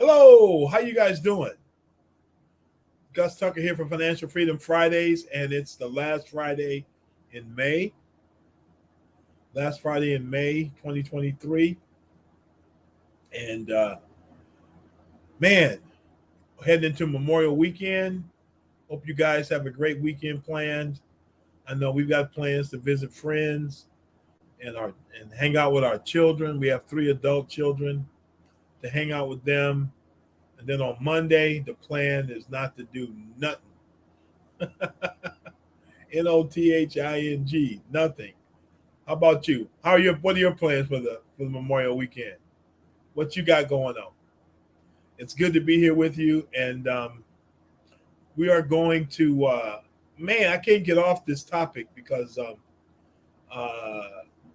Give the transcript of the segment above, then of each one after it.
Hello, how you guys doing? Gus Tucker here for Financial Freedom Fridays, and it's the last Friday in May. Last Friday in May 2023. And man, heading into Memorial Weekend. Hope you guys have a great weekend planned. I know we've got plans to visit friends and hang out with our children. We have 3 adult children to hang out with them. And then on Monday, the plan is not to do nothing. Nothing, nothing. How about you? What are your plans for the Memorial Weekend? What you got going on? It's good to be here with you, and we are going to. Man, I can't get off this topic because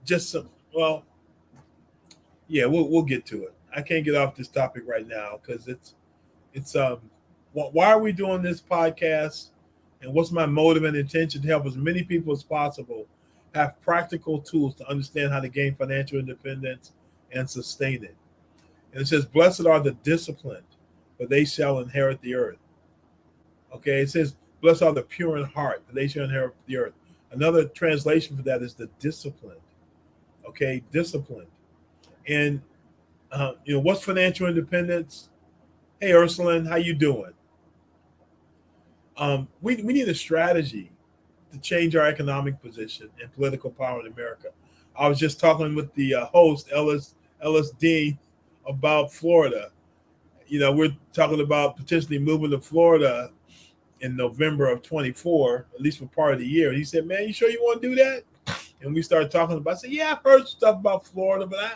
just some. Well, yeah, we'll get to it. I can't get off this topic right now because it's why are we doing this podcast, and what's my motive and intention to help as many people as possible have practical tools to understand how to gain financial independence and sustain it. And it says, blessed are the disciplined, for they shall inherit the earth. Okay, it says, blessed are the pure in heart, for they shall inherit the earth. Another translation for that is the disciplined. Okay, disciplined. And what's financial independence? Hey, Ursuline, how you doing? We need a strategy to change our economic position and political power in America. I was just talking with the host, Ellis Dean, about Florida. We're talking about potentially moving to Florida in November of 24, at least for part of the year. And he said, man, you sure you want to do that? And we started talking about, I said, yeah, I've heard stuff about Florida, but I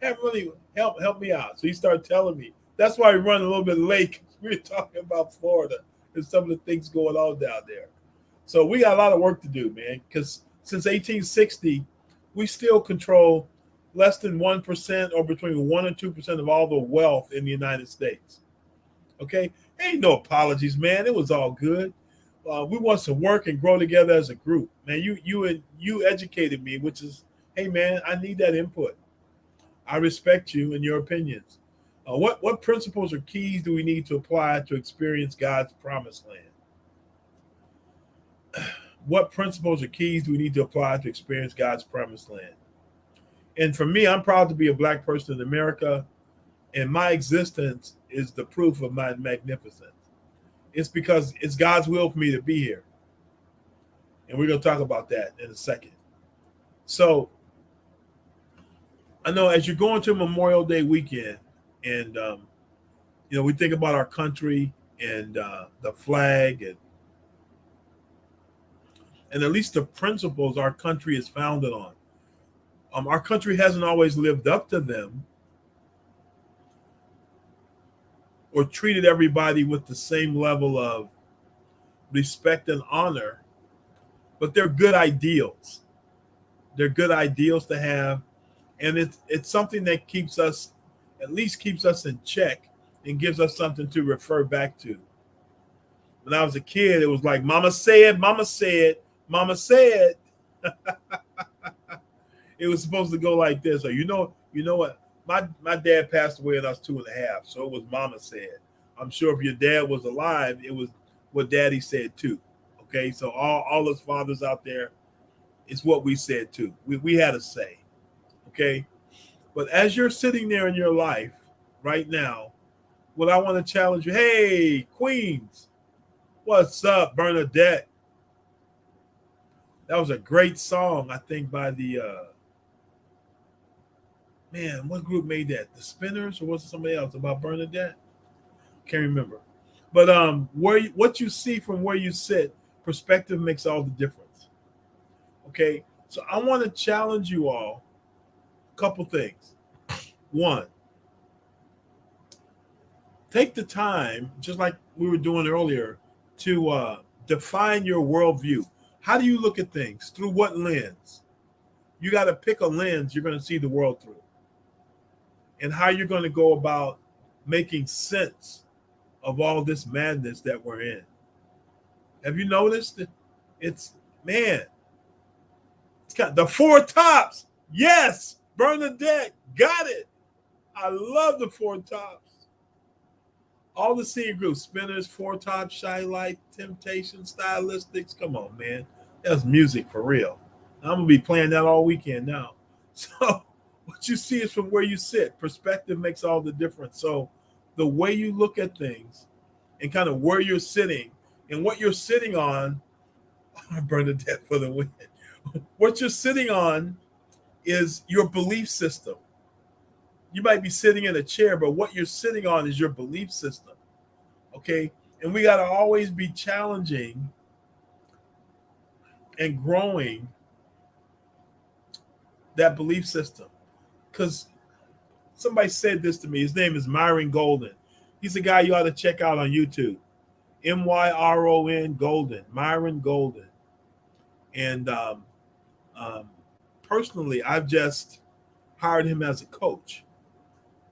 haven't really help me out. So he started telling me. That's why we run a little bit late. We were talking about Florida and some of the things going on down there. So we got a lot of work to do, man, because since 1860, we still control less than 1% or between 1 and 2% of all the wealth in the United States. Okay? Ain't no apologies, man. It was all good. We want to work and grow together as a group. Man, you educated me, which is, hey, man, I need that input. I respect you and your opinions. What principles or keys do we need to apply to experience God's promised land? What principles or keys do we need to apply to experience God's promised land? And for me, I'm proud to be a Black person in America, and my existence is the proof of my magnificence. It's because it's God's will for me to be here. And we're going to talk about that in a second. So I know as you're going to Memorial Day weekend, and we think about our country and the flag and at least the principles our country is founded on. Our country hasn't always lived up to them or treated everybody with the same level of respect and honor, but they're good ideals. They're good ideals to have, and it's something that at least keeps us in check and gives us something to refer back to. When I was a kid, it was like, Mama said, Mama said, Mama said. It was supposed to go like this. Or you know what? My dad passed away when I was 2.5, so it was Mama said. I'm sure if your dad was alive, it was what Daddy said too. Okay, so all us fathers out there, it's what we said too. We had a say. Okay, but as you're sitting there in your life right now, what I want to challenge you, hey, Queens, what's up, Bernadette? That was a great song, I think, by the man, what group made that? The Spinners, or was it somebody else about Bernadette? Can't remember. But what you see from where you sit, perspective makes all the difference. Okay, so I want to challenge you all Couple things. One, take the time, just like we were doing earlier, to define your worldview. How do you look at things? Through what lens? You got to pick a lens you're going to see the world through, and how you're going to go about making sense of all this madness that we're in. Have you noticed? It's, man, it's got the four tops. Yes, Bernadette got it. I love the four tops. All the scene groups, Spinners, Four Tops, Shy Light, Temptation, Stylistics. Come on, man. That's music for real. I'm going to be playing that all weekend now. So what you see is from where you sit. Perspective makes all the difference. So the way you look at things and kind of where you're sitting and what you're sitting on, Bernadette for the win. What you're sitting on is your belief system. You might be sitting in a chair, but what you're sitting on is your belief system. Okay? And we got to always be challenging and growing that belief system. Because somebody said this to me. His name is Myron Golden. He's a guy you ought to check out on YouTube. Myron Golden. Myron Golden. And personally, I've just hired him as a coach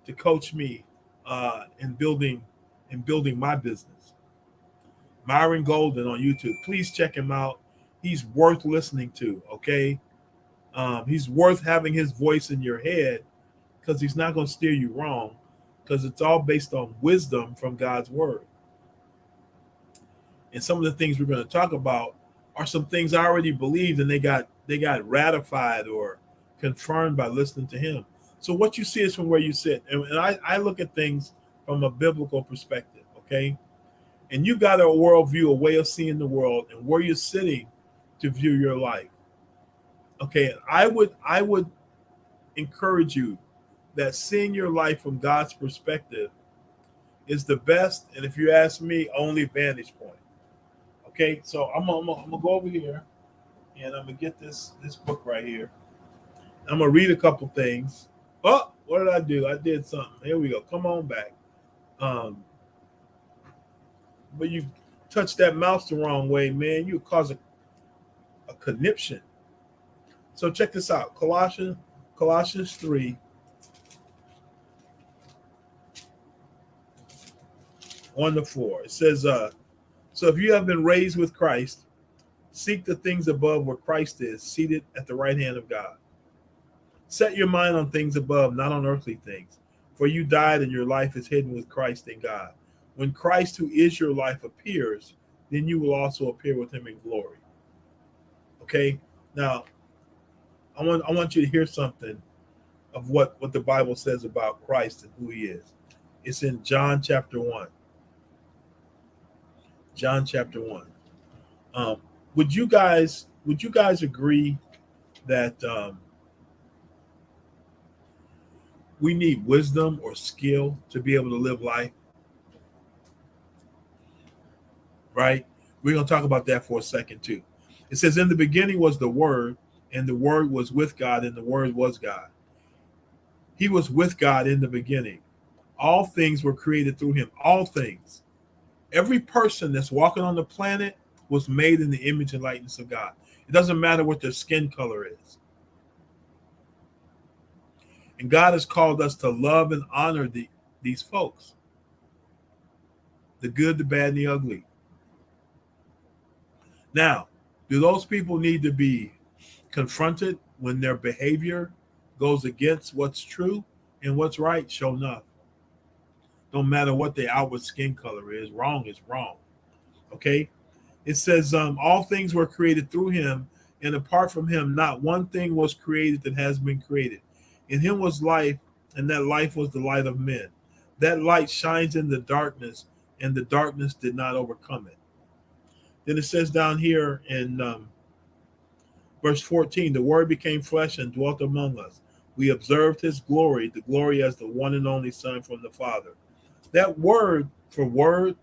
to coach me in building my business. Myron Golden on YouTube. Please check him out. He's worth listening to, okay? He's worth having his voice in your head because he's not going to steer you wrong, because it's all based on wisdom from God's word. And some of the things we're going to talk about are some things I already believed, and they got ratified or confirmed by listening to him. So what you see is from where you sit. And I look at things from a biblical perspective, okay? And you've got a worldview, a way of seeing the world, and where you're sitting to view your life. Okay, I would encourage you that seeing your life from God's perspective is the best, and if you ask me, only vantage point. Okay, so I'm gonna go over here, and I'm gonna get this book right here. I'm gonna read a couple things. Oh, what did I do? I did something. Here we go. Come on back. But you touch that mouse the wrong way, man, you cause a conniption. So check this out. Colossians 3. 1-4. It says, so if you have been raised with Christ, seek the things above where Christ is, seated at the right hand of God. Set your mind on things above, not on earthly things. For you died and your life is hidden with Christ in God. When Christ, who is your life, appears, then you will also appear with him in glory. Okay? Now, I want you to hear something of what the Bible says about Christ and who he is. It's in John chapter 1. John chapter 1. Would you guys agree that we need wisdom or skill to be able to live life? Right? We're going to talk about that for a second too. It says, in the beginning was the Word, and the Word was with God, and the Word was God. He was with God in the beginning. All things were created through him. All things. Every person that's walking on the planet was made in the image and likeness of God. It doesn't matter what their skin color is. And God has called us to love and honor these folks. The good, the bad, and the ugly. Now, do those people need to be confronted when their behavior goes against what's true and what's right? Sure enough. Don't matter what the outward skin color is. Wrong is wrong. Okay? It says, all things were created through him, and apart from him, not one thing was created that has been created. In him was life, and that life was the light of men. That light shines in the darkness, and the darkness did not overcome it. Then it says down here in verse 14, the word became flesh and dwelt among us. We observed his glory, the glory as the one and only Son from the Father. That word for word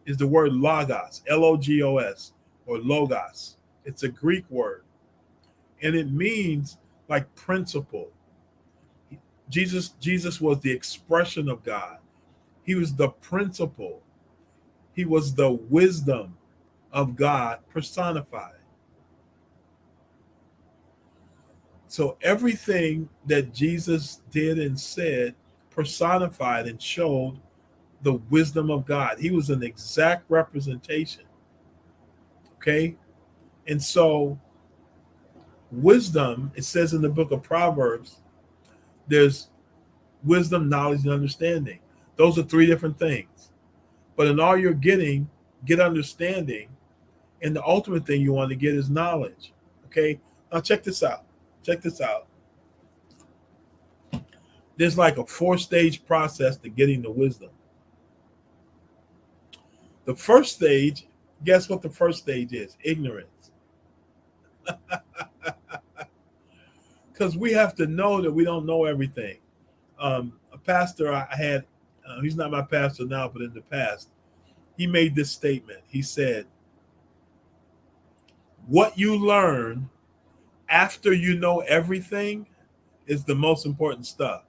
is the word logos, Logos, or logos. It's a Greek word, and it means like principle. Jesus was the expression of God. He was the principle. He was the wisdom of God personified. So everything that Jesus did and said personified and showed the wisdom of God. He was an exact representation. Okay? And so wisdom, it says in the book of Proverbs, there's wisdom, knowledge, and understanding. Those are three different things. But in all you're getting, get understanding. And the ultimate thing you want to get is knowledge. Okay? Now check this out. Check this out. There's like a 4-stage process to getting the wisdom. The first stage, guess what the first stage is? Ignorance. Because we have to know that we don't know everything. A pastor I had, he's not my pastor now, but in the past, he made this statement. He said, what you learn after you know everything is the most important stuff.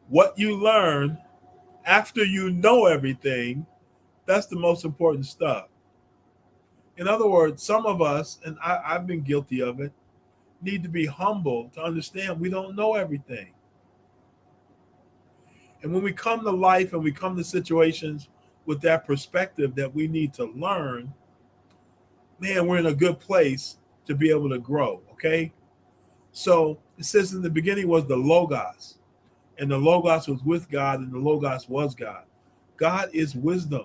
What you learn after you know everything, that's the most important stuff. In other words, some of us, and I've been guilty of it, need to be humble to understand we don't know everything. And when we come to life and we come to situations with that perspective that we need to learn, man, we're in a good place to be able to grow, okay? So it says in the beginning was the Logos, and the Logos was with God, and the Logos was God. God is wisdom.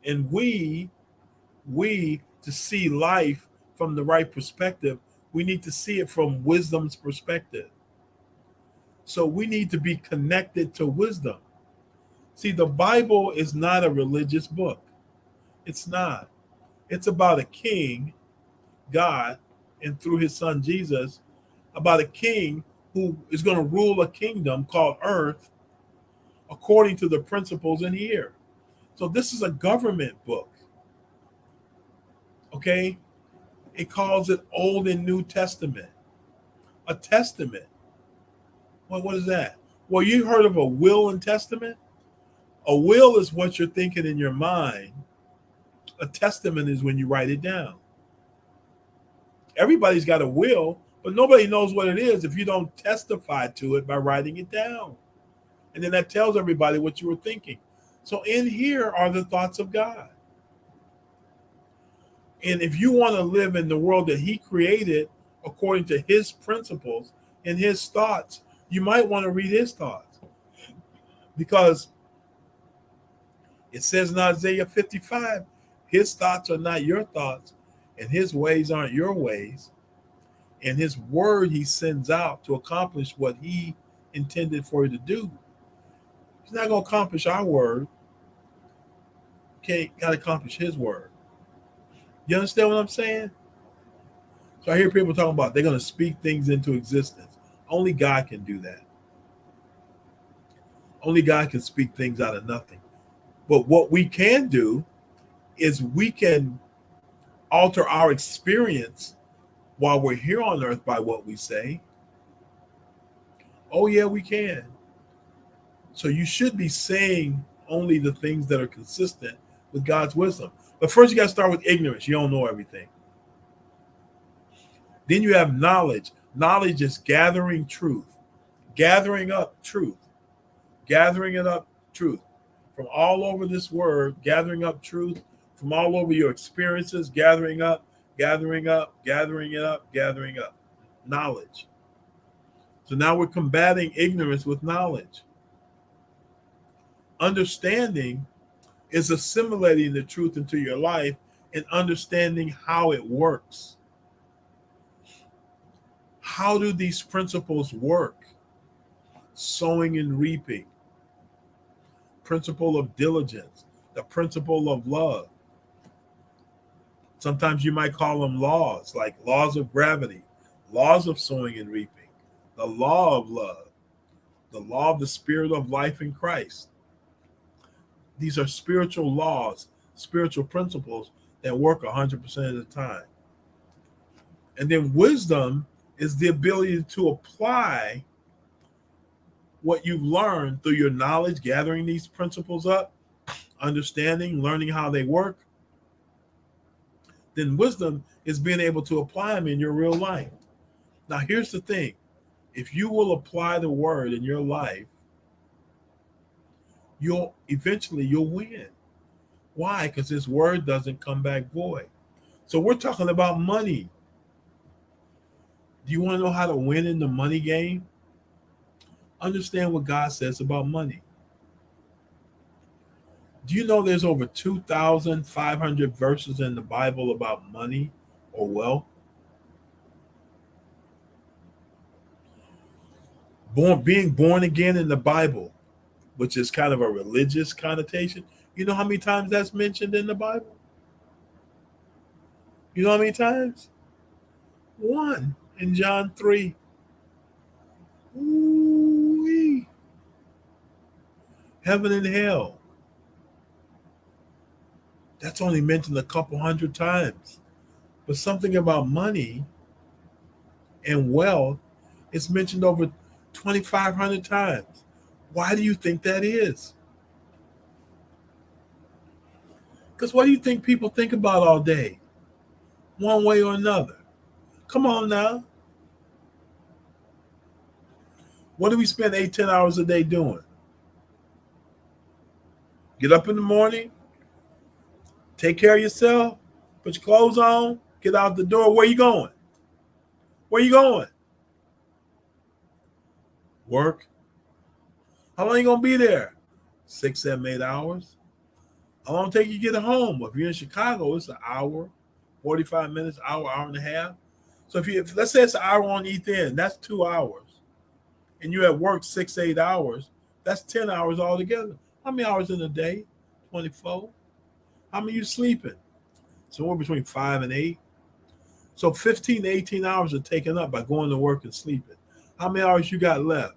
And we to see life from the right perspective, we need to see it from wisdom's perspective. So we need to be connected to wisdom. See, the Bible is not a religious book. It's not. It's about a king, God, and through his son Jesus, about a king who is going to rule a kingdom called earth according to the principles in here. So this is a government book. Okay? It calls it Old and New Testament. A testament. Well, what is that? Well, you heard of a will and testament? A will is what you're thinking in your mind. A testament is when you write it down. Everybody's got a will, but nobody knows what it is if you don't testify to it by writing it down. And then that tells everybody what you were thinking. So in here are the thoughts of God. And if you want to live in the world that he created according to his principles and his thoughts, you might want to read his thoughts. Because it says in Isaiah 55, his thoughts are not your thoughts, and his ways aren't your ways. And his word he sends out to accomplish what he intended for you to do. He's not going to accomplish our word. Got to accomplish his word. You understand what I'm saying? So I hear people talking about they're going to speak things into existence. Only God can do that. Only God can speak things out of nothing. But what we can do is we can alter our experience while we're here on earth by what we say. Oh, yeah, we can. So you should be saying only the things that are consistent with God's wisdom. But first, you got to start with ignorance. You don't know everything. Then you have knowledge. Knowledge is gathering truth, gathering up truth, gathering it up truth from all over this word, gathering up truth from all over your experiences, gathering up, gathering up, gathering it up, gathering up. Knowledge. So now we're combating ignorance with knowledge. Understanding is assimilating the truth into your life and understanding how it works. How do these principles work? Sowing and reaping, principle of diligence, the principle of love. Sometimes you might call them laws, like laws of gravity, laws of sowing and reaping, the law of love, the law of the spirit of life in Christ. These are spiritual laws, spiritual principles that work 100% of the time. And then wisdom is the ability to apply what you've learned through your knowledge, gathering these principles up, understanding, learning how they work. Then wisdom is being able to apply them in your real life. Now, here's the thing. If you will apply the word in your life, you'll win. Why? Because this word doesn't come back void. So we're talking about money. Do you want to know how to win in the money game? Understand what God says about money. Do you know there's over 2,500 verses in the Bible about money or wealth? Being born again in the Bible, which is kind of a religious connotation. You know how many times that's mentioned in the Bible? You know how many times? One in John 3. Ooh-wee. Heaven and hell. That's only mentioned a couple hundred times. But something about money and wealth is mentioned over 2,500 times. Why do you think that is? Because what do you think people think about all day? One way or another. Come on now. What do we spend 8, 10 hours a day doing? Get up in the morning, take care of yourself, put your clothes on, get out the door. Where you going? Where you going? Work. How long you gonna be there? 6, 7, 8 hours. How long take you to get home? If you're in Chicago, it's an hour, 45 minutes, hour and a half. So if let's say it's an hour on each end, that's 2 hours. And you're at work 6, 8 hours, that's 10 hours altogether. How many hours in a day? 24. How many you sleeping? Somewhere between 5 and 8. So 15 to 18 hours are taken up by going to work and sleeping. How many hours you got left?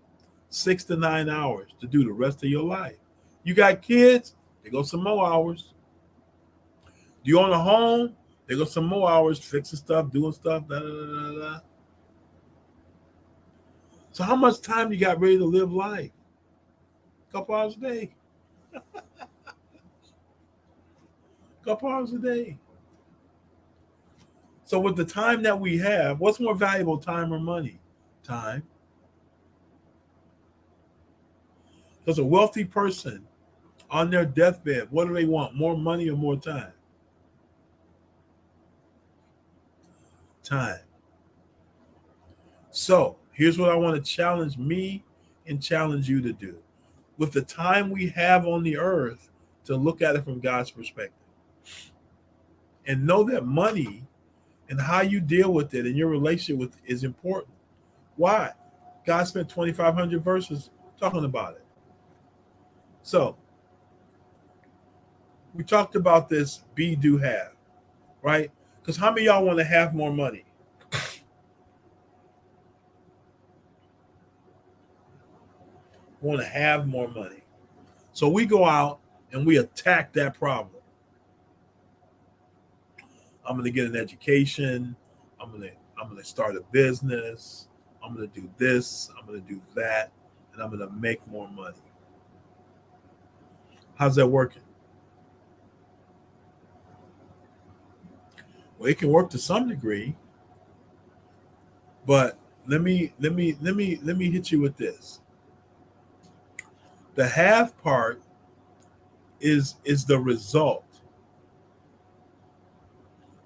6 to 9 hours to do the rest of your life. You got kids? There go some more hours. Do you own a home? There go some more hours fixing stuff, doing stuff, da, da, da, da. So how much time you got ready to live life? A couple hours a day. Couple hours a day. So with the time that we have, what's more valuable, time or money? Time. Because a wealthy person on their deathbed, what do they want? More money or more time? Time. So here's what I want to challenge me and challenge you to do. With the time we have on the earth, to look at it from God's perspective. And know that money and how you deal with it and your relationship with it is important. Why? God spent 2,500 verses talking about it. So we talked about this be, do, have, right? Because how many of y'all want to have more money? Want to have more money. So we go out and we attack that problem. I'm going to get an education. I'm going to start a business. I'm going to do this. I'm going to do that. And I'm going to make more money. How's that working? Well, it can work to some degree. But let me hit you with this. The have part is the result.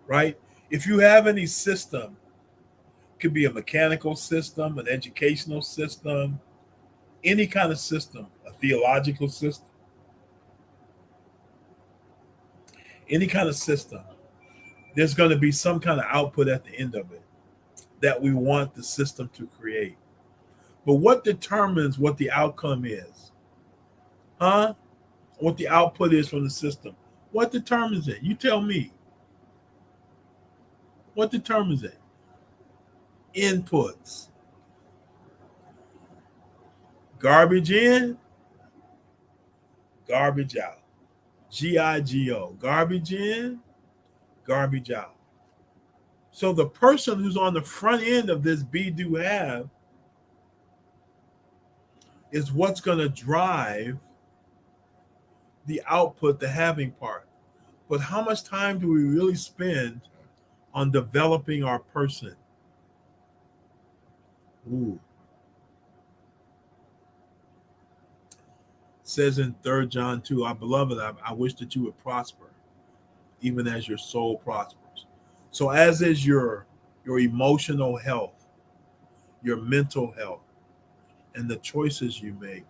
Right? If you have any system, it could be a mechanical system, an educational system, any kind of system, a theological system, any kind of system, there's going to be some kind of output at the end of it that we want the system to create. But what determines what the outcome is? Huh? What the output is from the system? What determines it? You tell me. What determines it? Inputs. Garbage in, garbage out. GIGO. Garbage in, garbage out. So the person who's on the front end of this be do have is what's going to drive the output, the having part. But how much time do we really spend on developing our person? Ooh. It says in 3 John 2, our beloved, I wish that you would prosper, even as your soul prospers. So as is your emotional health, your mental health, and the choices you make,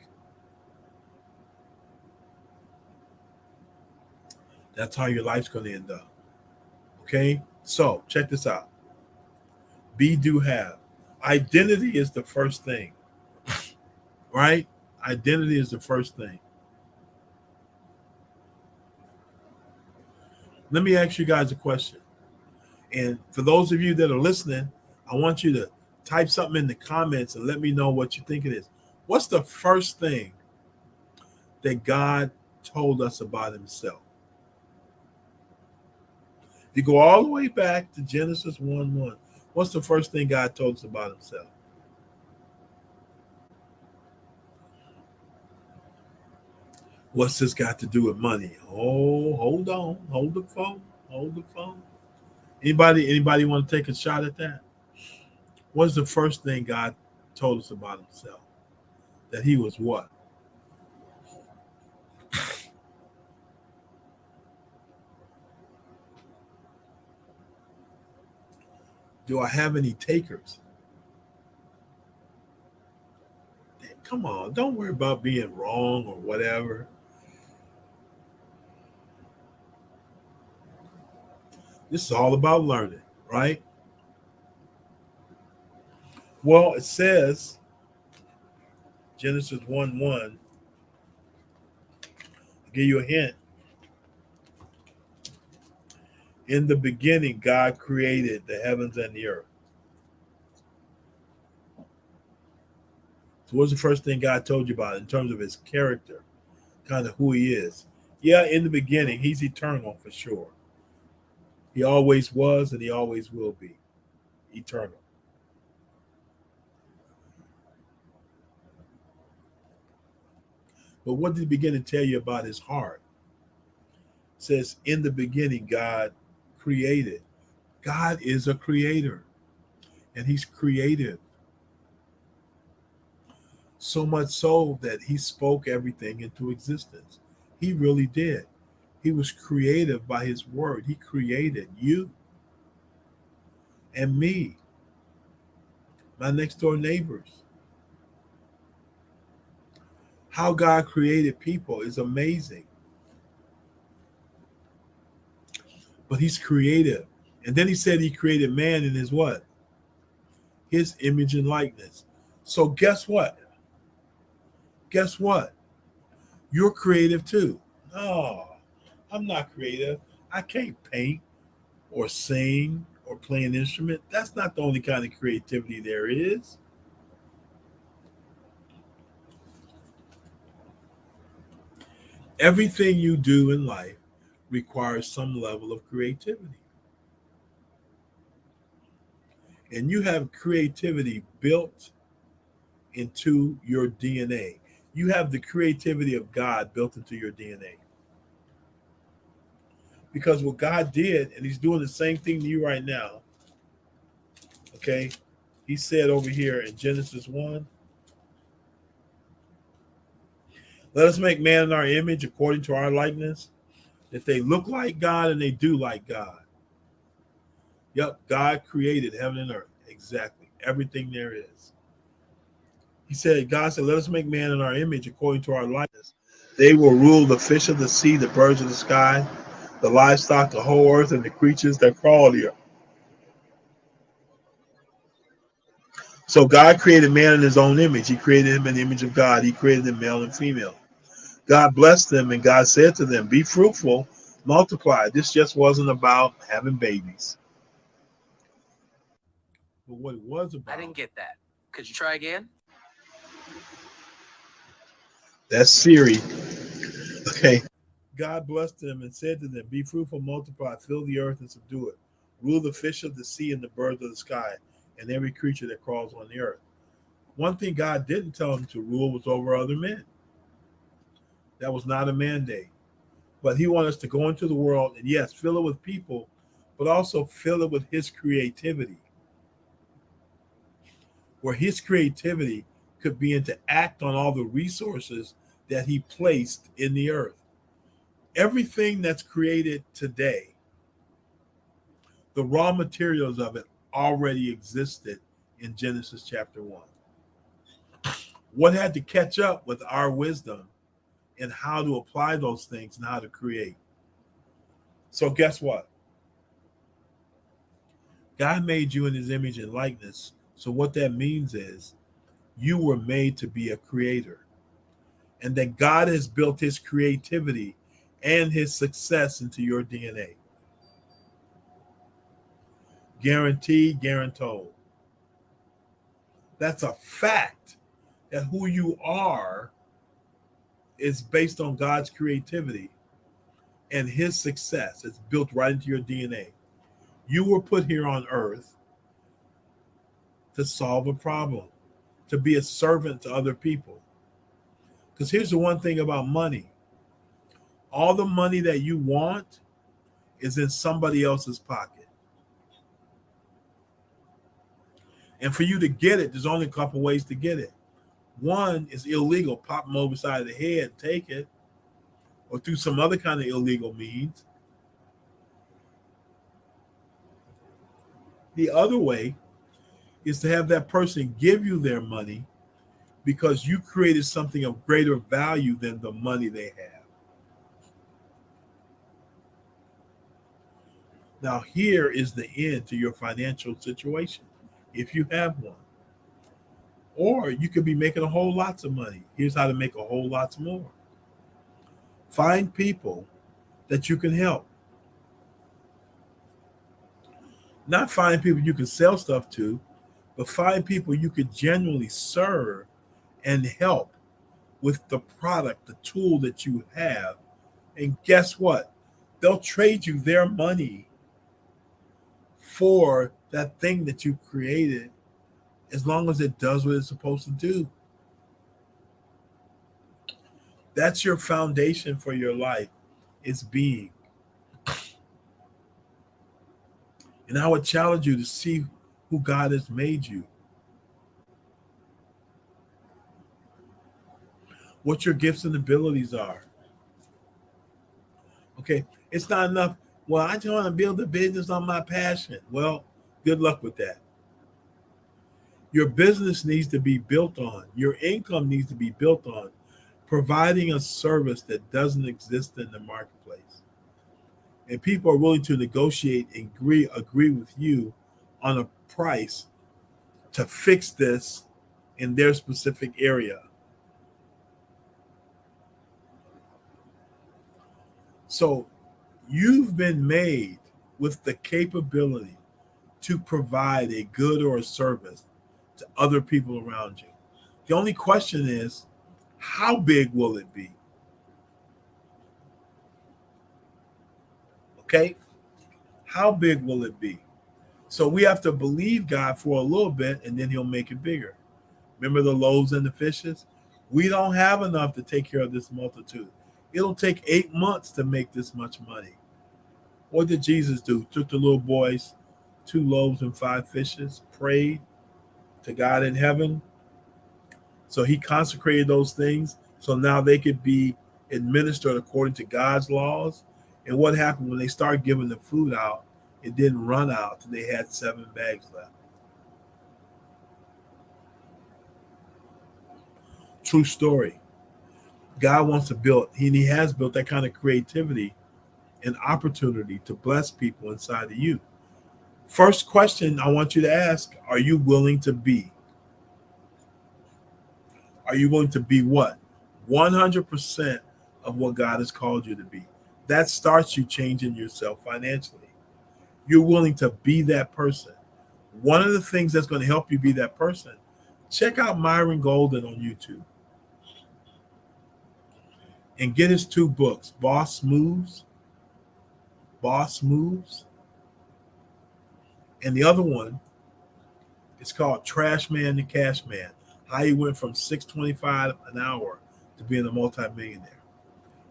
that's how your life's going to end up. Okay? So check this out. Be, do, have. Identity is the first thing, right? Identity is the first thing. Let me ask you guys a question. And for those of you that are listening, I want you to type something in the comments and let me know what you think it is. What's the first thing that God told us about himself? If you go all the way back to Genesis 1:1, what's the first thing God told us about himself? What's this got to do with money? Oh, hold on. Hold the phone. Hold the phone. Anybody want to take a shot at that? What's the first thing God told us about himself? That he was what? Do I have any takers? Come on, don't worry about being wrong or whatever. This is all about learning, right? Well, it says, Genesis 1:1, I'll give you a hint. In the beginning, God created the heavens and the earth. So what's the first thing God told you about in terms of his character, kind of who he is? Yeah, in the beginning, he's eternal for sure. He always was and he always will be eternal. But what did he begin to tell you about his heart? It says, in the beginning, God created. God is a creator and he's creative. So much so that he spoke everything into existence. He really did. He was creative by his word. He created you and me, my next door neighbors. How God created people is amazing. But he's creative. And then he said he created man in his what? His image and likeness. So guess what? Guess what? You're creative too. No, I'm not creative. I can't paint or sing or play an instrument. That's not the only kind of creativity there is. Everything you do in life requires some level of creativity. And you have creativity built into your DNA. You have the creativity of God built into your DNA. Because what God did, and he's doing the same thing to you right now, okay? He said over here in Genesis 1, let us make man in our image according to our likeness, that they look like God and they do like God. Yep, God created heaven and earth. Exactly. Everything there is. God said, let us make man in our image according to our likeness. They will rule the fish of the sea, the birds of the sky, the livestock, the whole earth, and the creatures that crawl here. So God created man in his own image. He created him in the image of God. He created them male and female. God blessed them, and God said to them, be fruitful, multiply. This just wasn't about having babies. But what it was about. I didn't get that. Could you try again? That's Siri. Okay. God blessed them and said to them, be fruitful, multiply, fill the earth and subdue it. rule the fish of the sea and the birds of the sky and every creature that crawls on the earth. One thing God didn't tell him to rule was over other men. That was not a mandate. But he wanted us to go into the world and, yes, fill it with people, but also fill it with his creativity, where his creativity could be to act on all the resources that he placed in the earth. Everything that's created today, the raw materials of it already existed in Genesis chapter 1. What had to catch up with our wisdom and how to apply those things and how to create. So guess what? God made you in his image and likeness. So what that means is you were made to be a creator. And that God has built his creativity and his success into your DNA. Guaranteed, guaranteed. That's a fact that who you are is based on God's creativity and his success. It's built right into your DNA. You were put here on earth to solve a problem, to be a servant to other people. Because here's the one thing about money. All the money that you want is in somebody else's pocket. And for you to get it, there's only a couple ways to get it. One is illegal, pop them over the side of the head, take it, or through some other kind of illegal means. The other way is to have that person give you their money because you created something of greater value than the money they have. Now, here is the end to your financial situation, if you have one. Or you could be making a whole lots of money. Here's how to make a whole lots more. Find people that you can help. Not find people you can sell stuff to, but find people you could genuinely serve and help with the product, the tool that you have. And guess what? They'll trade you their money for that thing that you created as long as it does what it's supposed to do. That's your foundation for your life, is being. And I would challenge you to see who God has made you. What your gifts and abilities are. Okay, it's not enough. Well, I just want to build a business on my passion. Well, good luck with that. Your business needs to be built on, your income needs to be built on providing a service that doesn't exist in the marketplace. And people are willing to negotiate and agree with you on a price to fix this in their specific area. So you've been made with the capability to provide a good or a service to other people around you. The only question is, how big will it be? Okay? How big will it be? So we have to believe God for a little bit and then he'll make it bigger. Remember the loaves and the fishes? We don't have enough to take care of this multitude. It'll take 8 months to make this much money. What did Jesus do? Took the little boys, 2 loaves and 5 fishes, prayed to God in heaven. So he consecrated those things so now they could be administered according to God's laws. And what happened when they started giving the food out? It didn't run out till they had 7 bags left. True story. God wants to build, and he has built that kind of creativity and opportunity to bless people inside of you. First question I want you to ask, are you willing to be? Are you willing to be what? 100% of what God has called you to be. That starts you changing yourself financially. You're willing to be that person. One of the things that's going to help you be that person, check out Myron Golden on YouTube and get his 2 books, Boss Moves, And the other one is called Trash Man to Cash Man. How he went from $6.25 an hour to being a multimillionaire.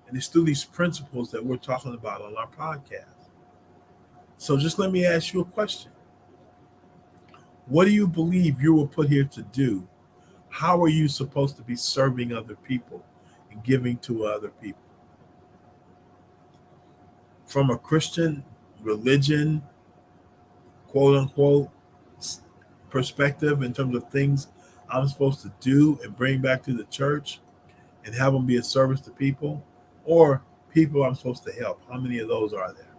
And it's through these principles that we're talking about on our podcast. So just let me ask you a question. What do you believe you were put here to do? How are you supposed to be serving other people and giving to other people? From a Christian religion, quote unquote, perspective in terms of things I'm supposed to do and bring back to the church and have them be a service to people, or people I'm supposed to help. How many of those are there?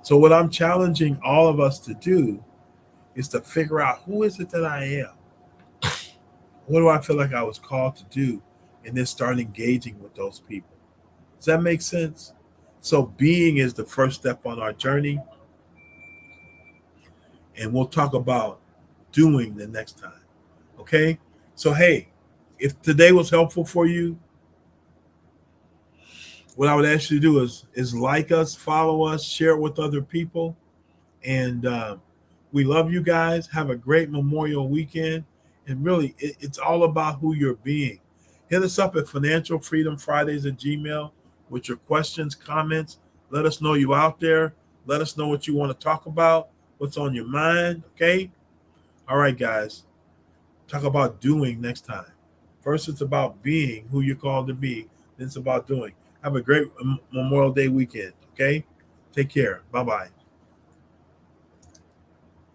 So what I'm challenging all of us to do is to figure out, who is it that I am? What do I feel like I was called to do? And then start engaging with those people. Does that make sense? So being is the first step on our journey. And we'll talk about doing the next time. Okay? So, hey, if today was helpful for you, what I would ask you to do is like us, follow us, share it with other people. And we love you guys. Have a great Memorial weekend. And really, it's all about who you're being. Hit us up at Financial Freedom Fridays at Gmail with your questions, comments. Let us know you out there. Let us know what you want to talk about, what's on your mind. Okay? All right, guys. Talk about doing next time. First, it's about being who you're called to be. Then it's about doing. Have a great Memorial Day weekend. Okay? Take care. Bye-bye.